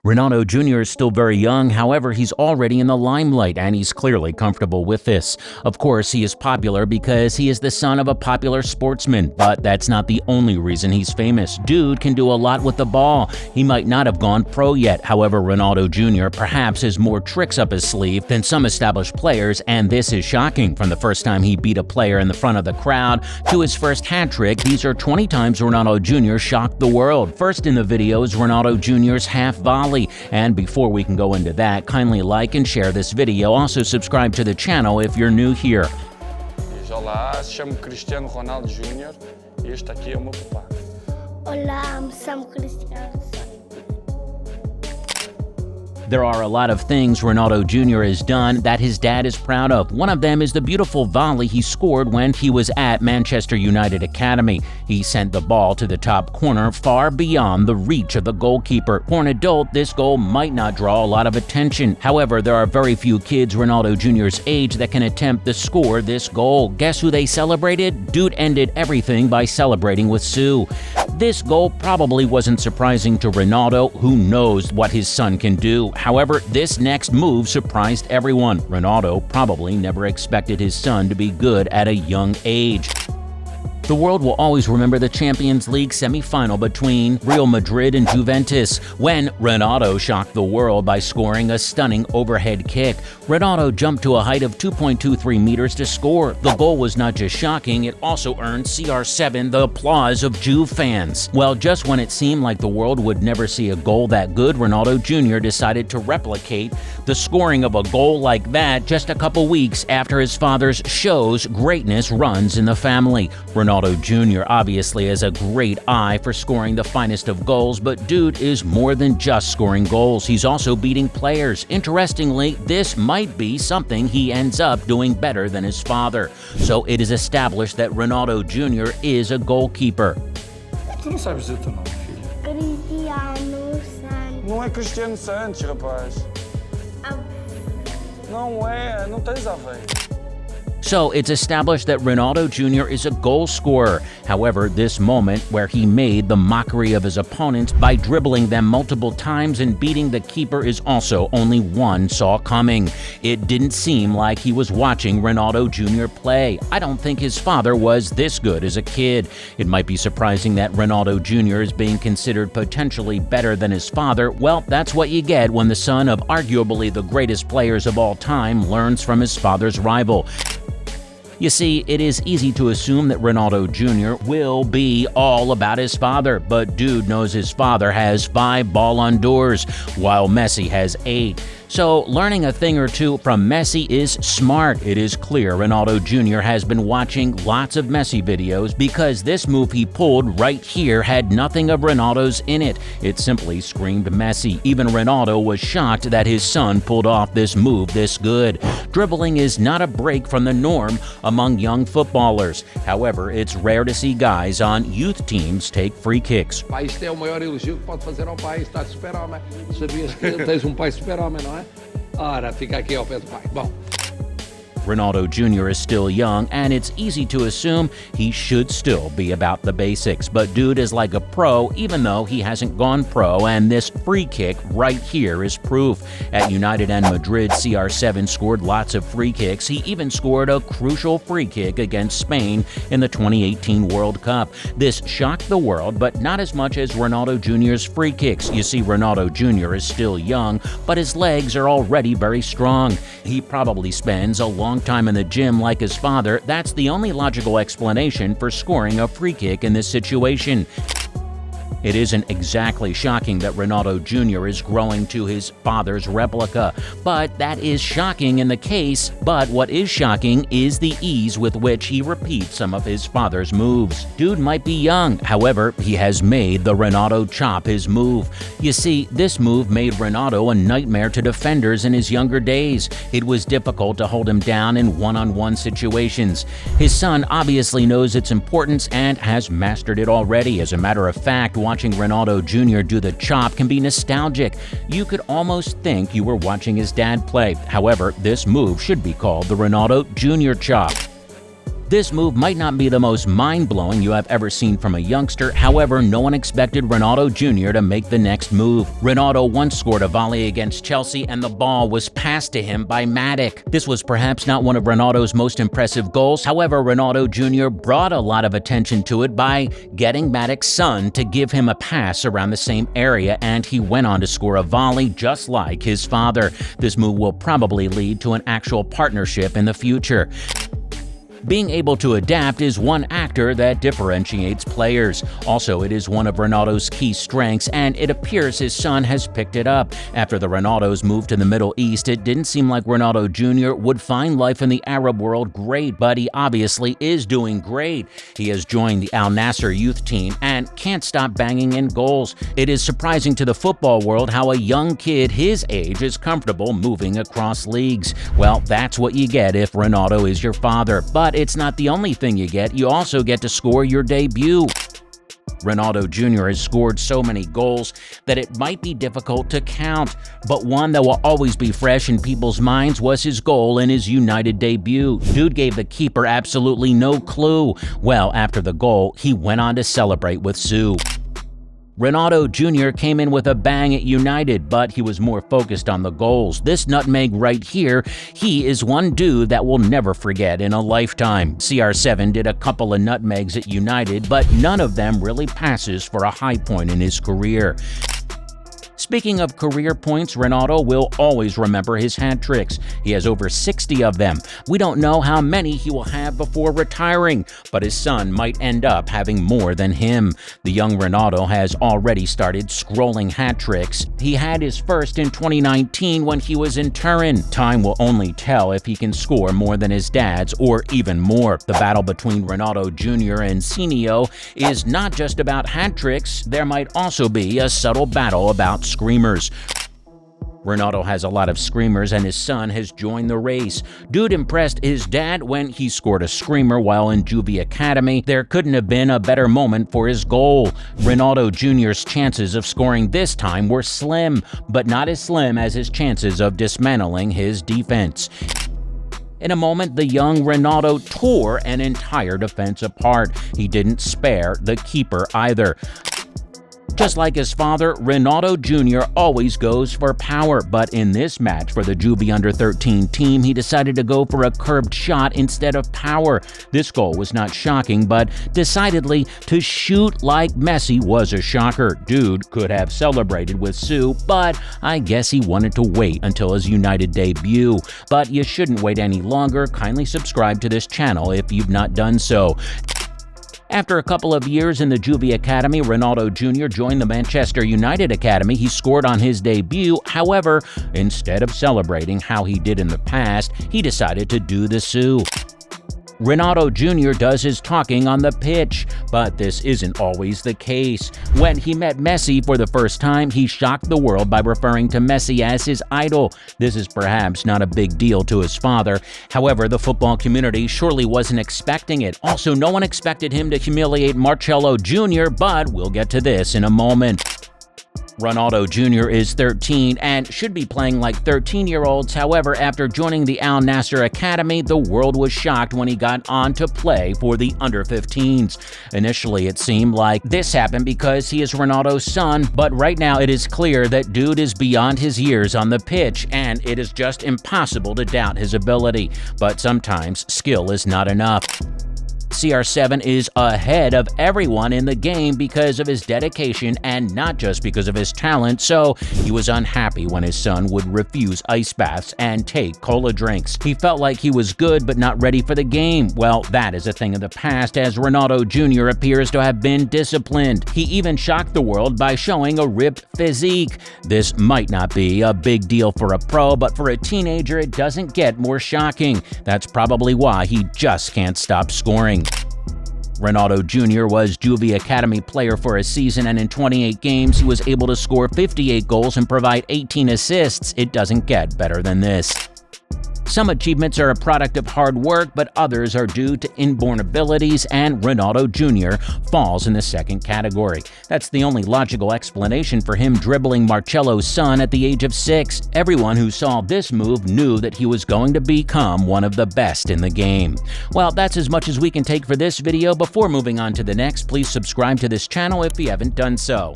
Ronaldo Jr. is still very young, however, he's already in the limelight and he's clearly comfortable with this. Of course, he is popular because he is the son of a popular sportsman, but that's not the only reason he's famous. Dude can do a lot with the ball. He might not have gone pro yet, however, Ronaldo Jr. perhaps has more tricks up his sleeve than some established players, and this is shocking. From the first time he beat a player in the front of the crowd to his first hat trick, these are 20 times Ronaldo Jr. shocked the world. First in the video is Ronaldo Jr.'s half volley. And before we can go into that, kindly like and share this video. Also subscribe to the channel if you're new here. Olá, chamo Cristiano Ronaldo Jr. e este aqui é o meu papá. Olá, me chamo Cristiano. There are a lot of things Ronaldo Jr. has done that his dad is proud of. One of them is the beautiful volley he scored when he was at Manchester United Academy. He sent the ball to the top corner far beyond the reach of the goalkeeper. For an adult, this goal might not draw a lot of attention. However, there are very few kids Ronaldo Jr.'s age that can attempt to score this goal. Guess who they celebrated? Dude ended everything by celebrating with Sue. This goal probably wasn't surprising to Ronaldo, who knows what his son can do. However, this next move surprised everyone. Ronaldo probably never expected his son to be good at a young age. The world will always remember the Champions League semifinal between Real Madrid and Juventus, when Ronaldo shocked the world by scoring a stunning overhead kick. Ronaldo jumped to a height of 2.23 meters to score. The goal was not just shocking, it also earned CR7 the applause of Juve fans. Well, just when it seemed like the world would never see a goal that good, Ronaldo Jr. decided to replicate the scoring of a goal like that just a couple weeks after his father's shows greatness runs in the family. Ronaldo Jr. obviously has a great eye for scoring the finest of goals, but dude is more than just scoring goals. He's also beating players. Interestingly, this might be something he ends up doing better than his father. So it is established that Ronaldo Jr. is a goalkeeper. Tu não sabes dizer o teu nome, filho? Cristiano Santos. Não é Cristiano Santos, rapaz. Não é, não tens a ver. So it's established that Ronaldo Jr. is a goal scorer. However, this moment where he made the mockery of his opponents by dribbling them multiple times and beating the keeper is also only one saw coming. It didn't seem like he was watching Ronaldo Jr. play. I don't think his father was this good as a kid. It might be surprising that Ronaldo Jr. is being considered potentially better than his father. Well, that's what you get when the son of arguably the greatest players of all time learns from his father's rival. You see, it is easy to assume that Ronaldo Jr. will be all about his father, but dude knows his father has 5 Ballon d'Ors, while Messi has 8. So learning a thing or two from Messi is smart. It is clear Ronaldo Jr. has been watching lots of Messi videos because this move he pulled right here had nothing of Ronaldo's in it. It simply screamed Messi. Even Ronaldo was shocked that his son pulled off this move this good. Dribbling is not a break from the norm among young footballers. However, it's rare to see guys on youth teams take free kicks. Pai, isto é o maior elogio que pode fazer ao pai, está de super-homem. Sabias que tens pai super-homem, não é? Ora, fica aqui ao pé do pai. Bom. Ronaldo Jr. is still young, and it's easy to assume he should still be about the basics. But dude is like a pro, even though he hasn't gone pro, and this free kick right here is proof. At United and Madrid, CR7 scored lots of free kicks. He even scored a crucial free kick against Spain in the 2018 World Cup. This shocked the world, but not as much as Ronaldo Jr.'s free kicks. You see, Ronaldo Jr. is still young, but his legs are already very strong. He probably spends a long time in the gym like his father. That's the only logical explanation for scoring a free kick in this situation. It isn't exactly shocking that Ronaldo Jr. is growing to his father's replica, but that is shocking in the case. But what is shocking is the ease with which he repeats some of his father's moves. Dude might be young, however, he has made the Ronaldo chop his move. You see, this move made Ronaldo a nightmare to defenders in his younger days. It was difficult to hold him down in one-on-one situations. His son obviously knows its importance and has mastered it already. As a matter of fact, watching Ronaldo Jr. do the chop can be nostalgic. You could almost think you were watching his dad play. However, this move should be called the Ronaldo Jr. chop. This move might not be the most mind-blowing you have ever seen from a youngster, however, no one expected Ronaldo Jr. to make the next move. Ronaldo once scored a volley against Chelsea and the ball was passed to him by Matic. This was perhaps not one of Ronaldo's most impressive goals, however, Ronaldo Jr. brought a lot of attention to it by getting Matic's son to give him a pass around the same area, and he went on to score a volley just like his father. This move will probably lead to an actual partnership in the future. Being able to adapt is one factor that differentiates players. Also, it is one of Ronaldo's key strengths, and it appears his son has picked it up. After the Ronaldos moved to the Middle East, it didn't seem like Ronaldo Jr. would find life in the Arab world great, but he obviously is doing great. He has joined the Al Nassr youth team and can't stop banging in goals. It is surprising to the football world how a young kid his age is comfortable moving across leagues. Well, that's what you get if Ronaldo is your father. But it's not the only thing you get. You also get to score your debut. Ronaldo Jr. has scored so many goals that it might be difficult to count, but one that will always be fresh in people's minds was his goal in his United debut. Dude gave the keeper absolutely no clue. Well, after the goal, he went on to celebrate with Sue. Ronaldo Jr. came in with a bang at United, but he was more focused on the goals. This nutmeg right here, he is one dude that we'll never forget in a lifetime. CR7 did a couple of nutmegs at United, but none of them really passes for a high point in his career. Speaking of career points, Ronaldo will always remember his hat tricks. He has over 60 of them. We don't know how many he will have before retiring, but his son might end up having more than him. The young Ronaldo has already started scrolling hat tricks. He had his first in 2019 when he was in Turin. Time will only tell if he can score more than his dad's or even more. The battle between Ronaldo Jr. and Senio is not just about hat tricks. There might also be a subtle battle about screamers. Ronaldo has a lot of screamers and his son has joined the race. Dude impressed his dad when he scored a screamer while in Juvie Academy. There couldn't have been a better moment for his goal. Ronaldo Jr.'s chances of scoring this time were slim, but not as slim as his chances of dismantling his defense. In a moment, the young Ronaldo tore an entire defense apart. He didn't spare the keeper either. Just like his father, Ronaldo Jr. always goes for power, but in this match for the Juvie Under-13 team, he decided to go for a curved shot instead of power. This goal was not shocking, but decidedly, to shoot like Messi was a shocker. Dude could have celebrated with Sue, but I guess he wanted to wait until his United debut. But you shouldn't wait any longer. Kindly subscribe to this channel if you've not done so. After a couple of years in the Juvie Academy, Ronaldo Jr. joined the Manchester United Academy. He scored on his debut. However, instead of celebrating how he did in the past, he decided to do the Sue. Ronaldo Jr. does his talking on the pitch, but this isn't always the case. When he met Messi for the first time, he shocked the world by referring to Messi as his idol. This is perhaps not a big deal to his father. However, the football community surely wasn't expecting it. Also, no one expected him to humiliate Marcelo Jr., but we'll get to this in a moment. Ronaldo Jr. is 13 and should be playing like 13-year-olds. However, after joining the Al Nassr Academy, the world was shocked when he got on to play for the Under-15s. Initially, it seemed like this happened because he is Ronaldo's son, but right now it is clear that dude is beyond his years on the pitch, and it is just impossible to doubt his ability. But sometimes skill is not enough. CR7 is ahead of everyone in the game because of his dedication and not just because of his talent, so he was unhappy when his son would refuse ice baths and take cola drinks. He felt like he was good but not ready for the game. Well, that is a thing of the past, as Ronaldo Jr. appears to have been disciplined. He even shocked the world by showing a ripped physique. This might not be a big deal for a pro, but for a teenager it doesn't get more shocking. That's probably why he just can't stop scoring. Ronaldo Jr. was Juvie Academy player for a season, and in 28 games, he was able to score 58 goals and provide 18 assists. It doesn't get better than this. Some achievements are a product of hard work, but others are due to inborn abilities, and Ronaldo Jr. falls in the second category. That's the only logical explanation for him dribbling Marcelo's son at the age of 6. Everyone who saw this move knew that he was going to become one of the best in the game. Well, that's as much as we can take for this video. Before moving on to the next, please subscribe to this channel if you haven't done so.